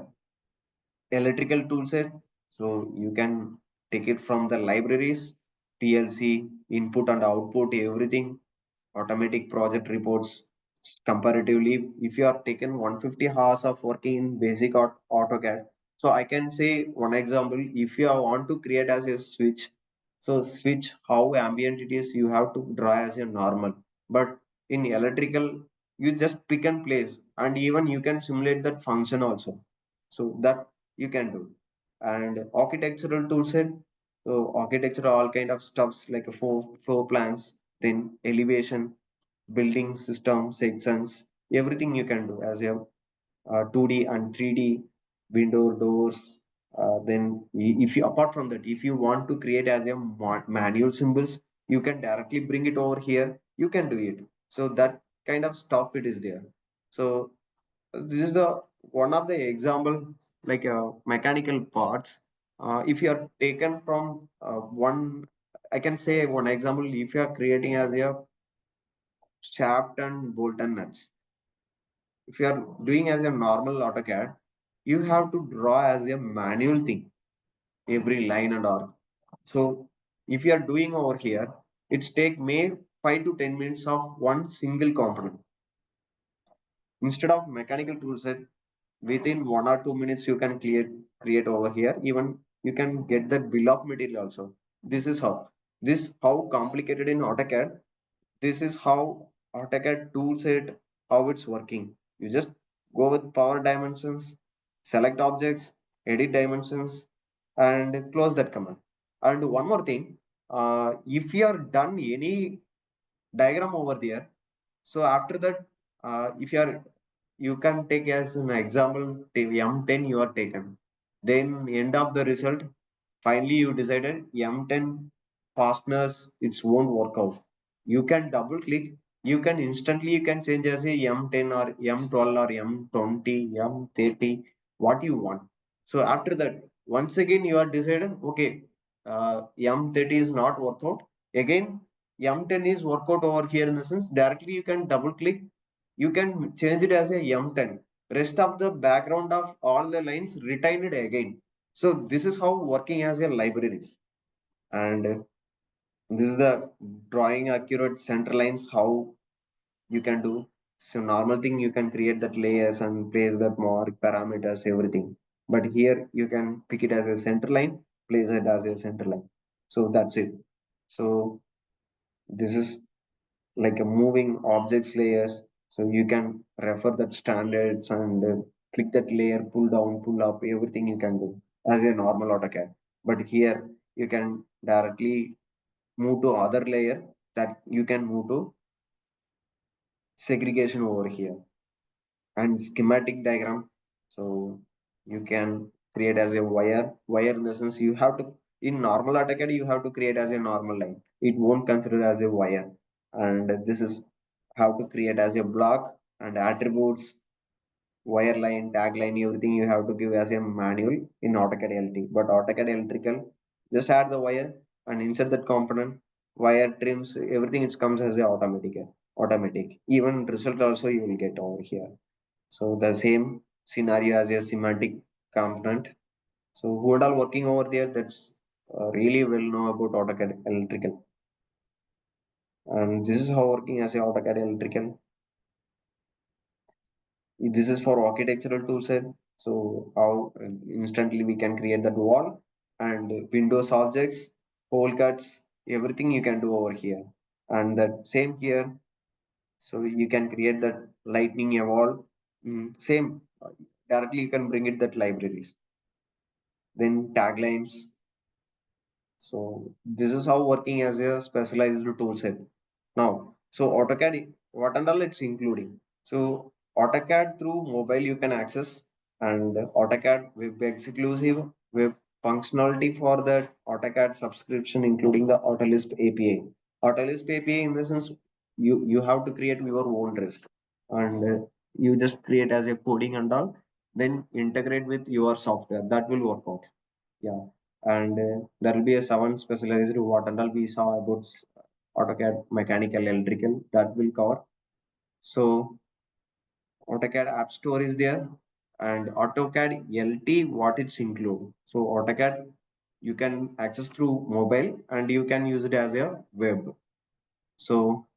electrical tool set, so you can take it from the libraries, PLC input and output everything, automatic project reports. Comparatively, if you are taken 150 hours of working in basic AutoCAD, so I can say one example. If you want to create as a switch, so switch how ambient it is, you have to draw as a normal. But in electrical, you just pick and place, and even you can simulate that function also. So that you can do. And architectural tool set, so architecture all kind of stuffs like a floor plans, then elevation, building system sections, everything you can do as a 2D and 3D window doors. Then if you apart from that, if you want to create as a manual symbols, you can directly bring it over here. You can do it. So that kind of stuff it is there. So this is the one of the example like mechanical parts. If you are taken from one, I can say one example. If you are creating as a shaft and bolt and nuts, if you are doing as a normal AutoCAD, you have to draw as a manual thing, every line and arc. So if you are doing over here, it's take may 5 to 10 minutes of one single component. Instead of mechanical tool set, within 1 or 2 minutes you can create over here. Even you can get that bill of material also. This is how complicated in AutoCAD. This is how AutoCAD tool set how it's working. You just go with power dimensions, select objects, edit dimensions, and close that command. And one more thing, if you are done any diagram over there, so after that, if you are, you can take as an example M10 you are taken. Then end of the result, finally you decided M10 fasteners it won't work out. You can double click. You can instantly you can change as a M10 or M12 or M20, M30, what you want. So after that, once again you are decided, okay, M30 is not work out. Again, M10 is work out over here in the sense directly you can double click, you can change it as a M10. Rest of the background of all the lines retain it again. So this is how working as a library is. And this is the drawing accurate center lines how you can do. So normal thing you can create that layers and place that mark parameters everything. But here you can pick it as a center line, place it as a center line. So that's it. So this is like a moving objects layers. So you can refer that standards and click that layer, pull down, pull up, everything you can do as a normal AutoCAD. But here you can directly move to other layer that you can move to segregation over here and schematic diagram. So you can create as a wire in the sense you have to in normal AutoCAD you have to create as a normal line. It won't consider as a wire. And this is how to create as a block and attributes, wire line, tag line, everything you have to give as a manual in AutoCAD LT. But AutoCAD electrical, just add the wire and insert that component, wire trims, everything it comes as a automatic. Even result also you will get over here. So the same scenario as a semantic component. So who are all working over there, that's really well know about AutoCAD electrical. And this is how working as a AutoCAD electrical. This is for architectural toolset. So how instantly we can create that wall and windows objects, hole cuts, everything you can do over here. And that same here. So you can create that lightning a wall. Same. Directly you can bring it that libraries. Then taglines. So this is how working as a specialized tool set. Now, so AutoCAD, what and all it's including. So AutoCAD through mobile you can access, and AutoCAD web exclusive web functionality for that AutoCAD subscription, including the Autolisp API. Autolisp API in the sense you have to create your own risk, and you just create as a coding and all, then integrate with your software. That will work out. Yeah, and there will be a seven specialized what and all we saw about AutoCAD mechanical electrical that will cover. So AutoCAD App Store is there, and AutoCAD LT what it's include. So AutoCAD you can access through mobile and you can use it as a web. So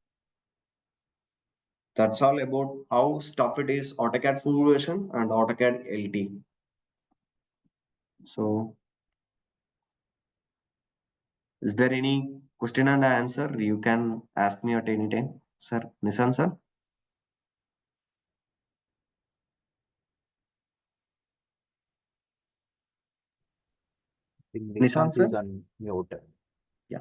that's all about how stuff it is AutoCAD full version and AutoCAD LT. So is there any question and answer? You can ask me at any time, sir. Nishan sir. think Nishan Nishant sir. is on mute. Yeah.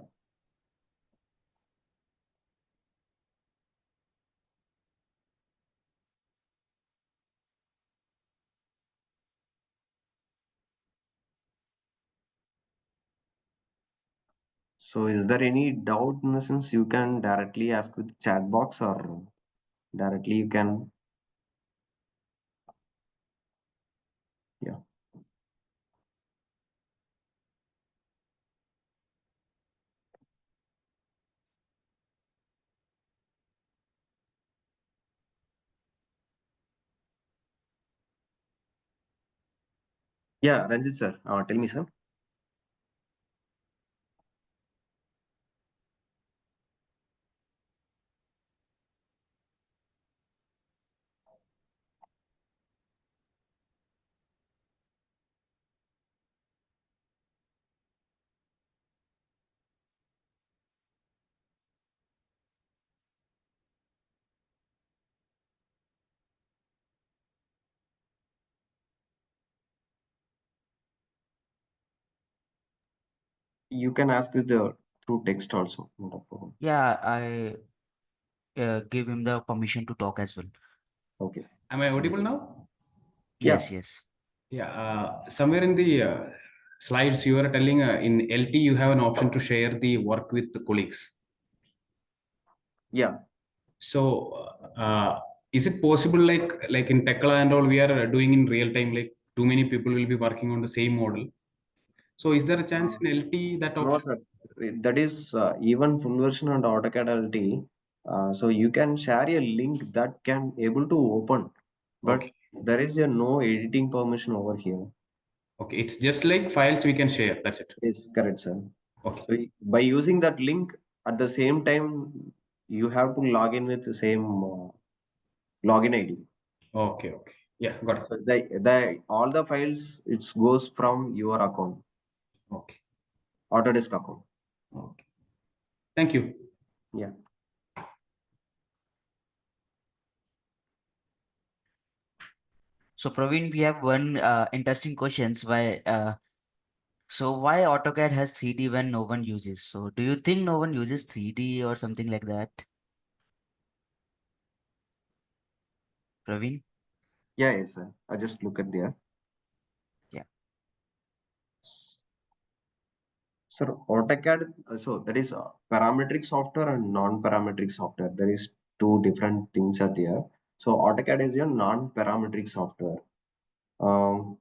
So is there any doubt in the sense you can directly ask with chat box or directly you can, yeah. Yeah, Ranjit sir, tell me sir. You can ask with the through text also. Not a problem. Yeah, I give him the permission to talk as well. Okay. Am I Yeah. audible now? Yeah. Yes, yes. Yeah. Somewhere in the slides, you are telling in LT you have an option to share the work with the colleagues. Yeah. So, is it possible, like in Tekla and all, we are doing in real time, like too many people will be working on the same model. So, is there a chance Uh, in LT that no, option? sir. That is even full version and AutoCAD LT. So you can share a link that can able to open, but Okay. there is a no editing permission over here. Okay. It's just like files we can share. That's it. Is correct, sir. Okay. So by using that link at the same time, you have to log in with the same login ID. Okay. Okay. Yeah. Got it. So the all the files it goes from your account, Okay. Autodesk account. Okay. Thank you. Yeah. So Praveen, we have one interesting questions. Why AutoCAD has 3D when no one uses? So do you think no one uses 3D or something like that, Praveen? Yeah, yes, sir. I just look at there. Yeah. So AutoCAD, so that is parametric software and non-parametric software. There is two different things are there. So AutoCAD is a non-parametric software. Um,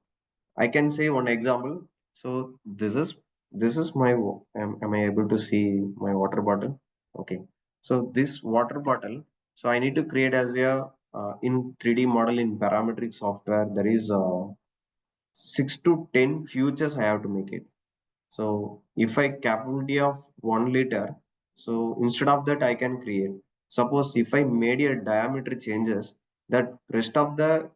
I can say one example. So this is my am I able to see my water bottle? Okay. So this water bottle. So I need to create as a in 3D model in parametric software. There is 6 to 10 futures I have to make it. So if I capability of 1 liter, so instead of that I can create. Suppose if I made a diameter changes, that rest of the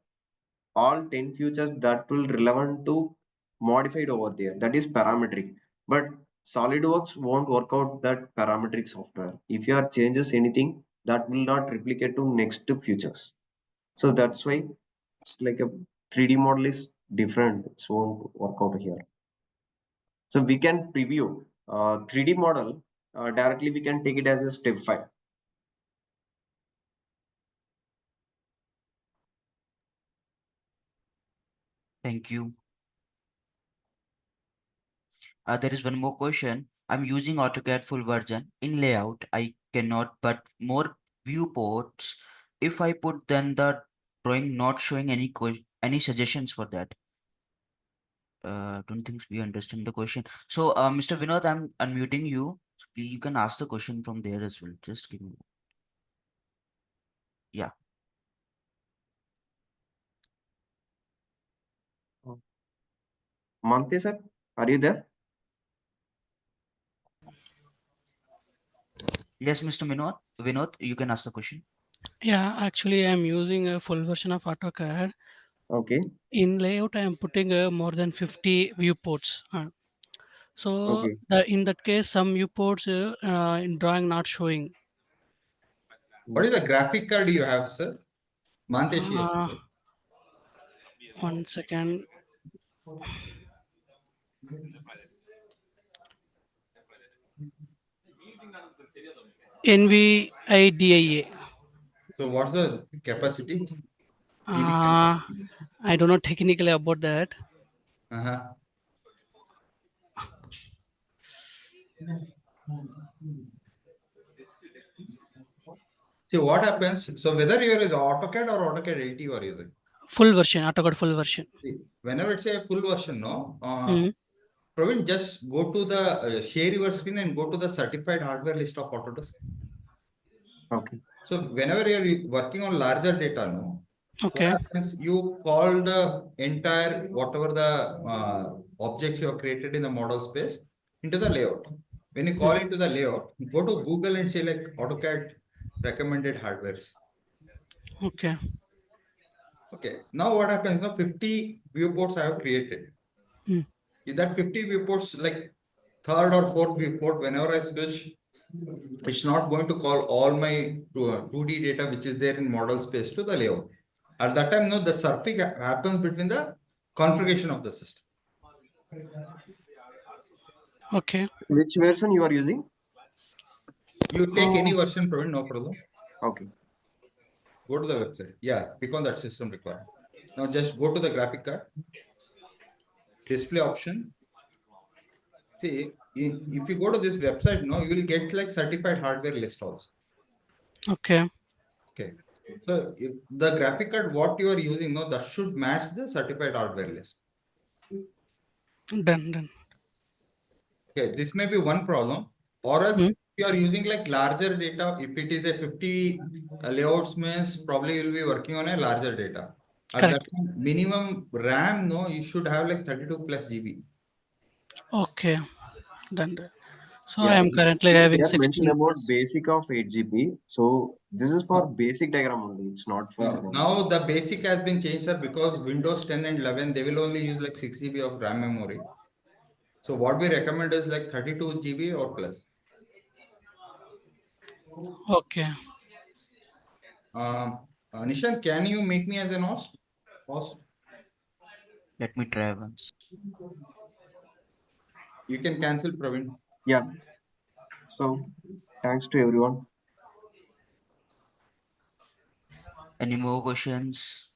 all 10 futures that will relevant to modified over there. That is parametric. But SolidWorks won't work out that parametric software. If you are changes anything, that will not replicate to next to futures. So that's why it's like a 3D model is different. It won't work out here. So we can preview 3D model directly. We can take it as a step 5. Thank you. There is one more question. I'm using AutoCAD full version. In layout, I cannot but more viewports. If I put then the drawing not showing any suggestions for that. Don't think we understand the question. So, Mr. Vinod, I'm unmuting you. So you can ask the question from there as well. Just give me. Yeah. Mante sir, are you there? Yes, Mr. Vinod. Vinod, you can ask the question. Yeah, actually, I'm using a full version of AutoCAD. Okay. In layout, I'm putting more than 50 viewports. So Okay. in that case, some viewports in drawing not showing. What is the graphic card you have, sir? Manteshi Uh, actually. 1 second. NVIDIA. So what's the capacity? GB Uh, I don't know technically about that. Uh-huh. See what happens. So whether you are using AutoCAD or AutoCAD LT you are using. Full version, AutoCAD full version. See, whenever it's a full version, no, Mm. Praveen, just go to the share your screen and go to the certified hardware list of Autodesk. Okay. So whenever you're working on larger data, no, what Okay. happens? You call the entire whatever the objects you have created in the model space into the layout. When you call Mm. into the layout, go to Google and say like AutoCAD recommended hardwares. Okay. Okay. Now what happens? Now 50 viewports I have created. Mm. In that 50 viewports, like third or fourth viewport, whenever I switch, it's not going to call all my 2D data which is there in model space to the layout. At that time, no, the surfing happens between the configuration of the system. Okay. Which version you are using? You take any Oh, version, Praveen, no problem. Okay. Go to the website. Yeah, click on that system requirement. Now just go to the graphic card, display option. See, if you go to this website, no, you will get like certified hardware list also. okay. Okay. So if the graphic card, what you are using, no, that should match the certified hardware list. Done. Okay, this may be one problem, or else Hmm. if you are using like larger data. If it is a 50 layouts means probably you'll be working on a larger data. At that Correct. time, minimum RAM, no, you should have like 32 plus GB. Okay. Done. So I Yeah. am currently See, having they are mentioned 16 about plus. basic of 8 GB. So this is for basic diagram only. It's not for Now the basic has been changed, sir, because Windows 10 and 11, they will only use like 6 GB of RAM memory. So what we recommend is like 32 GB or plus. Okay. Nishan, can you make me as an host? Host? Let me try once. You can cancel, Praveen. Yeah. So thanks to everyone. Any more questions?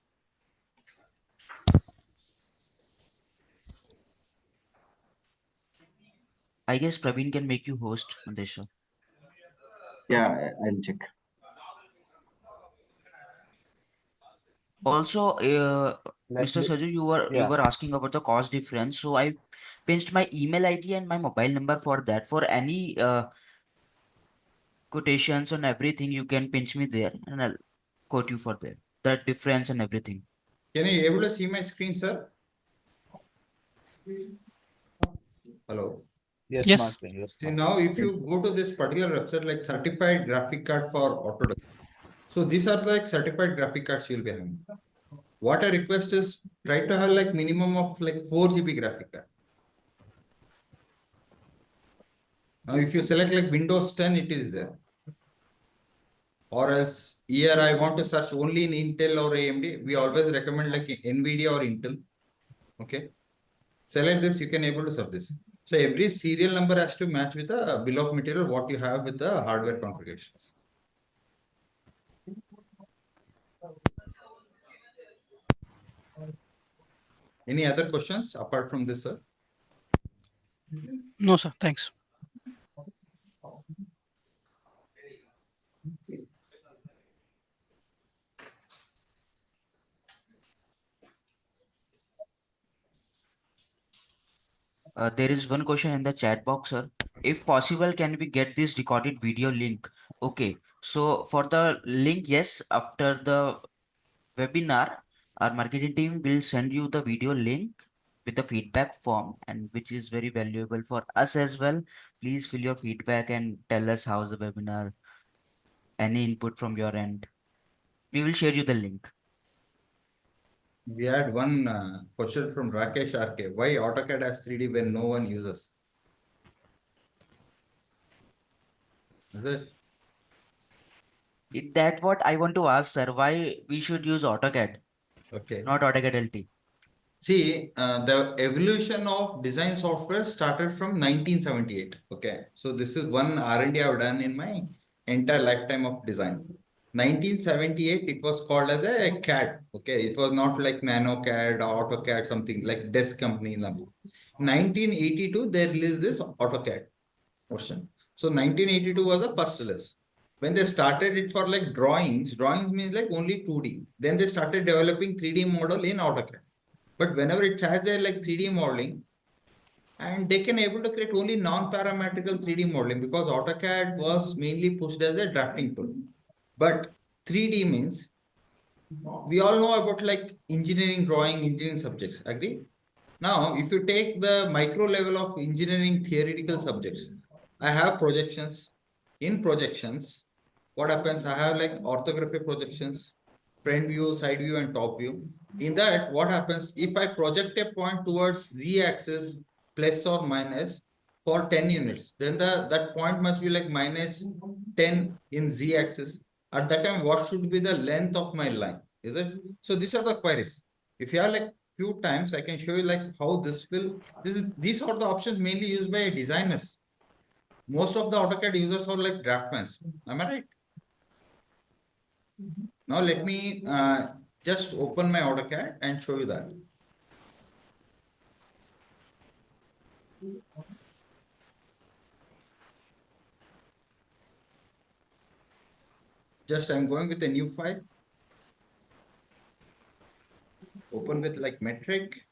I guess Praveen can make you host on this show. Yeah, I'll check. Also, Let Mr. me, Saju, you were yeah, asking about the cost difference. So I pinched my email ID and my mobile number for that. For any quotations and everything, you can pinch me there and I'll quote you for that. That difference and everything. Can you able to see my screen, sir? Hello. yes, Yes. Martin, yes, See, Martin. now if you Yes. go to this particular website, like certified graphic card for Autodesk. So these are like certified graphic cards you'll be having. What I request is try to have like minimum of like 4 GB graphic card. Now, if you select like Windows 10, it is there. Or else here I want to search only in Intel or AMD. We always recommend like NVIDIA or Intel. Okay. Select this, you can able to search this. So every serial number has to match with the bill of material, what you have with the hardware configurations. Any other questions apart from this, sir? No, sir. Thanks. There is one question in the chat box, sir. If possible, can we get this recorded video link? Okay. So for the link, yes, after the webinar, our marketing team will send you the video link with the feedback form, and which is very valuable for us as well. Please fill your feedback and tell us how's the webinar, any input from your end. We will share you the link. We had one question from Rakesh RK. Why AutoCAD has 3D when no one uses? Is it? That what I want to ask, sir. Why we should use AutoCAD, Okay. not AutoCAD LT? See, the evolution of design software started from 1978. Okay, so this is one R&D I've done in my entire lifetime of design. 1978, it was called as a CAD. Okay, it was not like NanoCAD or AutoCAD, something like desk company in the book. 1982, they released this AutoCAD version. So 1982 was the first release. When they started it for like drawings means like only 2D. Then they started developing 3D model in AutoCAD. But whenever it has a like 3D modeling, and they can able to create only non-parametrical 3D modeling because AutoCAD was mainly pushed as a drafting tool. But 3D means we all know about like engineering drawing, engineering subjects. Agree? Now, if you take the micro level of engineering theoretical subjects, I have projections. In projections, what happens? I have like orthography projections, front view, side view, and top view. In that, what happens? If I project a point towards z-axis plus or minus for 10 units, then that point must be like minus 10 in z-axis. At that time, what should be the length of my line? Is it? So these are the queries. If you have like few times, I can show you like how these are the options mainly used by designers. Most of the AutoCAD users are like draftsmen. Am I right? Now let me just open my AutoCAD and show you that. Just I'm going with a new file. Open with like metric.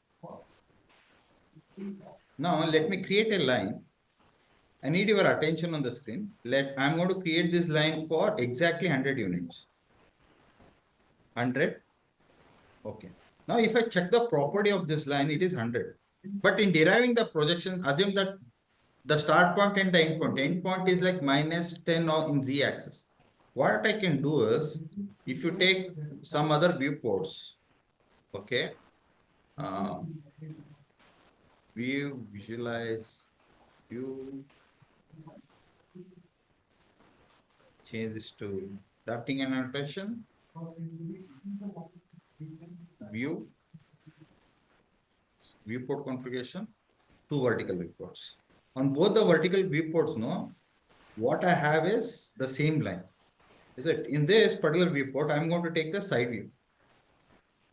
Now let me create a line. I need your attention on the screen. I'm going to create this line for exactly 100 units. 100. Okay. Now if I check the property of this line, it is 100. But in deriving the projection, assume that the start point and the end point is like minus 10 in z-axis. What I can do is, if you take some other viewports, okay, view, visualize, view, change this to drafting and annotation, view, viewport configuration, 2 vertical viewports. On both the vertical viewports, no, what I have is the same line. Is it in this particular viewport, I'm going to take the side view.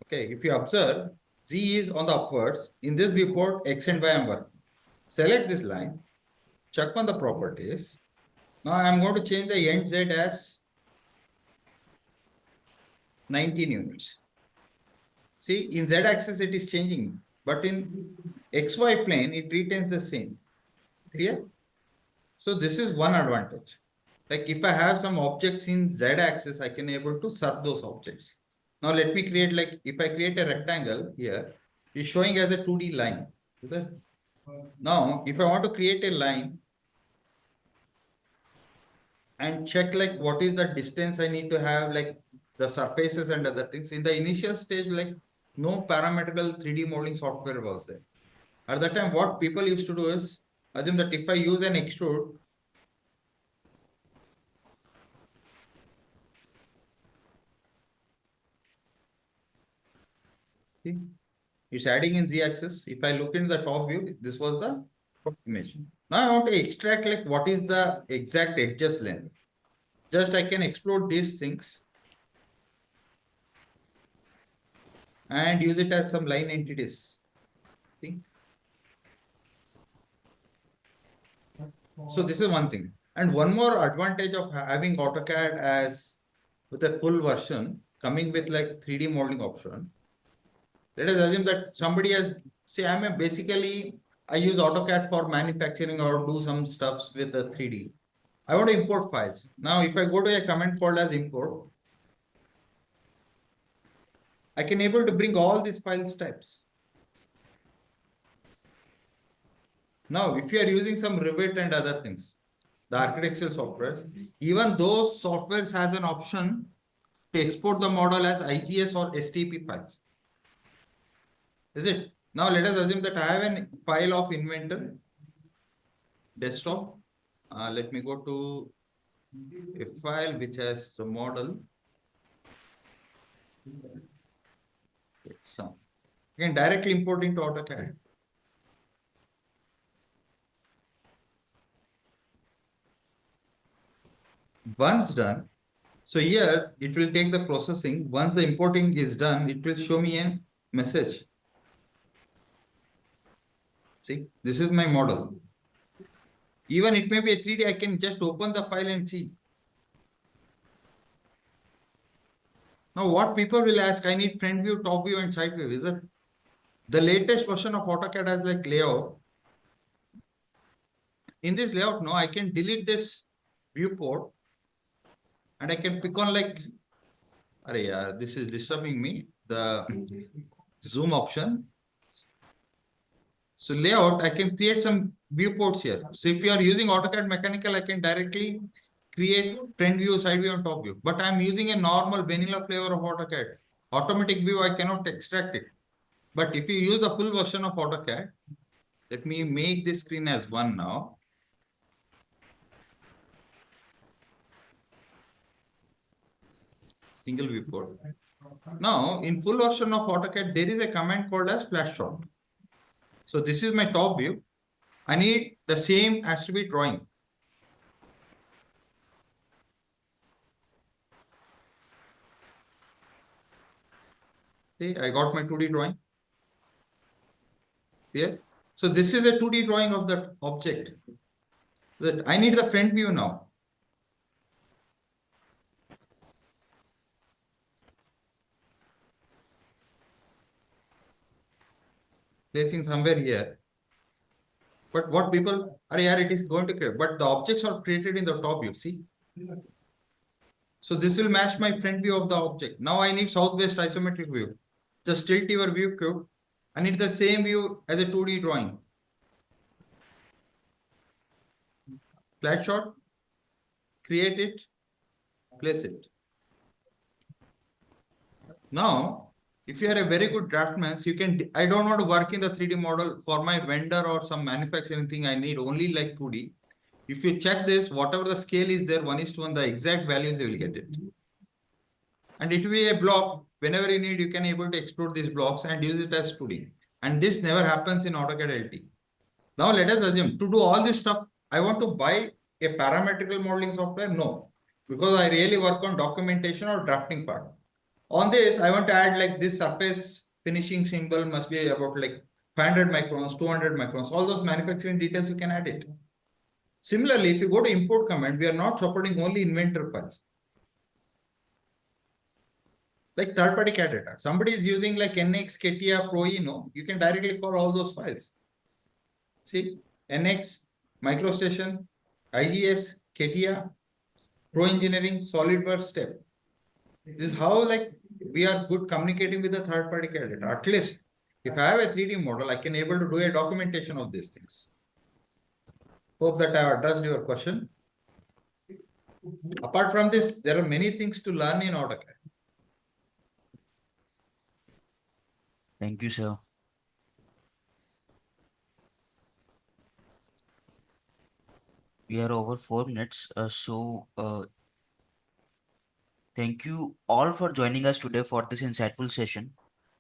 Okay, if you observe, Z is on the upwards. In this viewport, X and Y I'm working. Select this line, check on the properties. Now I'm going to change the end Z as 19 units. See, in Z axis it is changing, but in XY plane it retains the same. Clear? So this is one advantage. Like if I have some objects in Z axis, I can able to serve those objects. Now let me create, like if I create a rectangle here, it's showing as a 2D line. Now, if I want to create a line and check like what is the distance I need to have, like the surfaces and other things. In the initial stage, like no parametrical 3D modeling software was there. At that time, what people used to do is assume that if I use an extrude, see, it's adding in z-axis. If I look in the top view, this was the image. Now I want to extract like what is the exact edges length. Just I can explode these things and use it as some line entities. See? So this is one thing. And one more advantage of having AutoCAD as with a full version coming with like 3D modeling option. Let us assume that somebody has, say basically I use AutoCAD for manufacturing or do some stuffs with the 3D. I want to import files. Now, if I go to a command called as import, I can able to bring all these files types. Now, if you are using some Revit and other things, the architectural softwares, even those softwares has an option to export the model as IGS or STP files. Is it? Now let us assume that I have a file of inventor desktop. Let me go to a file which has the model. So you can directly import into AutoCAD. Once done, so here it will take the processing. Once the importing is done, it will show me a message. See, this is my model. Even it may be a 3D, I can just open the file and see. Now what people will ask, I need front view, top view and side view, is it? The latest version of AutoCAD has like layout. In this layout now, I can delete this viewport and I can pick on like, this is disturbing me, the zoom option. So layout, I can create some viewports here. So if you are using AutoCAD mechanical, I can directly create front view, side view and top view. But I'm using a normal vanilla flavor of AutoCAD. Automatic view, I cannot extract it. But if you use a full version of AutoCAD, let me make this screen as 1 now. single viewport. Now, in full version of AutoCAD, there is a command called as flash shot. So this is my top view. I need the same has to be drawing. See, I got my 2D drawing. Here. So this is a 2D drawing of that object. That I need the front view now. Placing somewhere here. But what people are here, it is going to create. But the objects are created in the top view. See. So this will match my front view of the object. Now I need southwest isometric view. Just tilt your view cube. I need the same view as a 2D drawing. Flat shot, create it, place it. Now, if you are a very good draftsman, you can, I don't want to work in the 3D model for my vendor or some manufacturing thing. I need only like 2D. If you check this, whatever the scale is there, 1:1, the exact values you will get it. And it will be a block. Whenever you need, you can able to explode these blocks and use it as 2D. And this never happens in AutoCAD LT. Now let us assume to do all this stuff, I want to buy a parametrical modeling software. No, because I really work on documentation or drafting part. On this, I want to add like this surface finishing symbol must be about like 500 microns, 200 microns, all those manufacturing details you can add it. Similarly, if you go to import command, we are not supporting only inventor files. Like third-party CAD data. Somebody is using like NX, CATIA, ProE, you can directly call all those files. See, NX, MicroStation, IGS, CATIA, Pro Engineering, SolidWorks step. This is how like we are good communicating with the third-party CAD data. At least if I have a 3D model, I can able to do a documentation of these things. Hope that I have addressed your question. Apart from this, there are many things to learn in AutoCAD. Thank you, sir. We are over 4 minutes, thank you all for joining us today for this insightful session.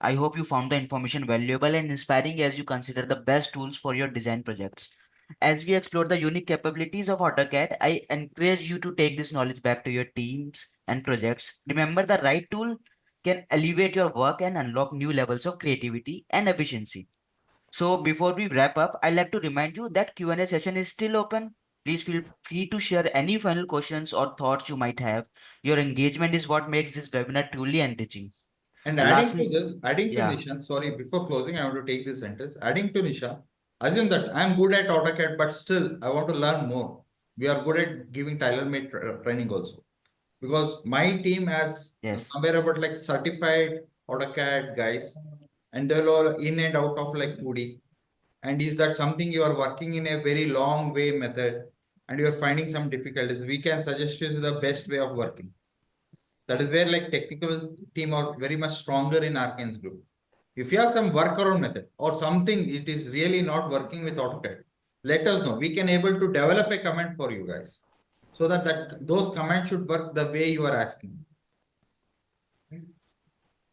I hope you found the information valuable and inspiring as you consider the best tools for your design projects. As we explore the unique capabilities of AutoCAD, I encourage you to take this knowledge back to your teams and projects. Remember, the right tool can elevate your work and unlock new levels of creativity and efficiency. So before we wrap up, I'd like to remind you that Q&A session is still open. Please feel free to share any final questions or thoughts you might have. Your engagement is what makes this webinar truly enriching. And Last, adding to this, yeah, Nishan, sorry, before closing, I want to take this sentence. Adding to Nishan, assume that I'm good at AutoCAD, but still I want to learn more. We are good at giving tailor-made training also. Because my team has yes, somewhere about like certified AutoCAD guys, and they're all in and out of like 2D. And is that something you are working in a very long way method and you're finding some difficulties? We can suggest you the best way of working. That is where like technical team are very much stronger in Arkane's group. If you have some workaround method or something, it is really not working with AutoCAD, let us know. We can able to develop a command for you guys so that those commands should work the way you are asking.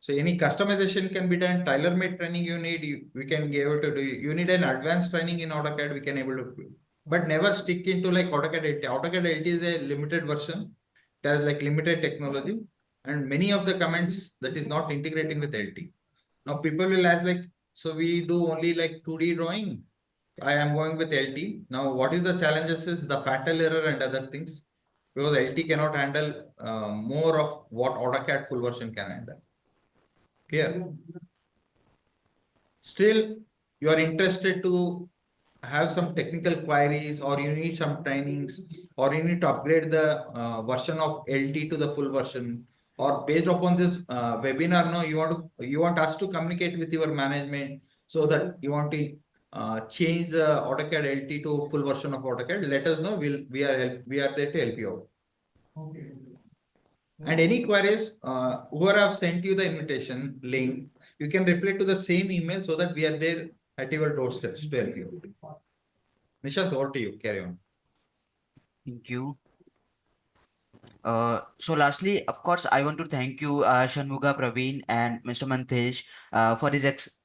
So any customization can be done. Tailor-made training you need, we can be able to do. You need an advanced training in AutoCAD, we can able to do. But never stick into like AutoCAD LT. AutoCAD LT is a limited version. It has like limited technology and many of the commands that is not integrating with LT. Now people will ask like, so we do only like 2D drawing. I am going with LT. Now what is the challenges is the fatal error and other things because LT cannot handle more of what AutoCAD full version can handle. Clear? Still, you are interested to have some technical queries or you need some trainings or you need to upgrade the version of LT to the full version or based upon this webinar, no, you want us to communicate with your management so that you want to change the AutoCAD LT to full version of AutoCAD. Let us know. We are there to help you out. Okay. And any queries, whoever have sent you the invitation link, you can reply to the same email so that we are there at your doorsteps to help you. Nishant, over to you. Carry on. thank you. So lastly, of course, I want to thank you, Shanmuga, Praveen, and Mr. Mantesh,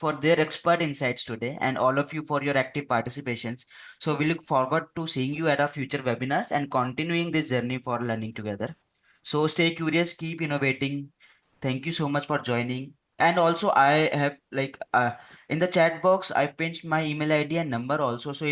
for their expert insights today, and all of you for your active participations. So we look forward to seeing you at our future webinars and continuing this journey for learning together. So stay curious, keep innovating. Thank you so much for joining. And also, I have in the chat box, I've pinched my email ID and number also. So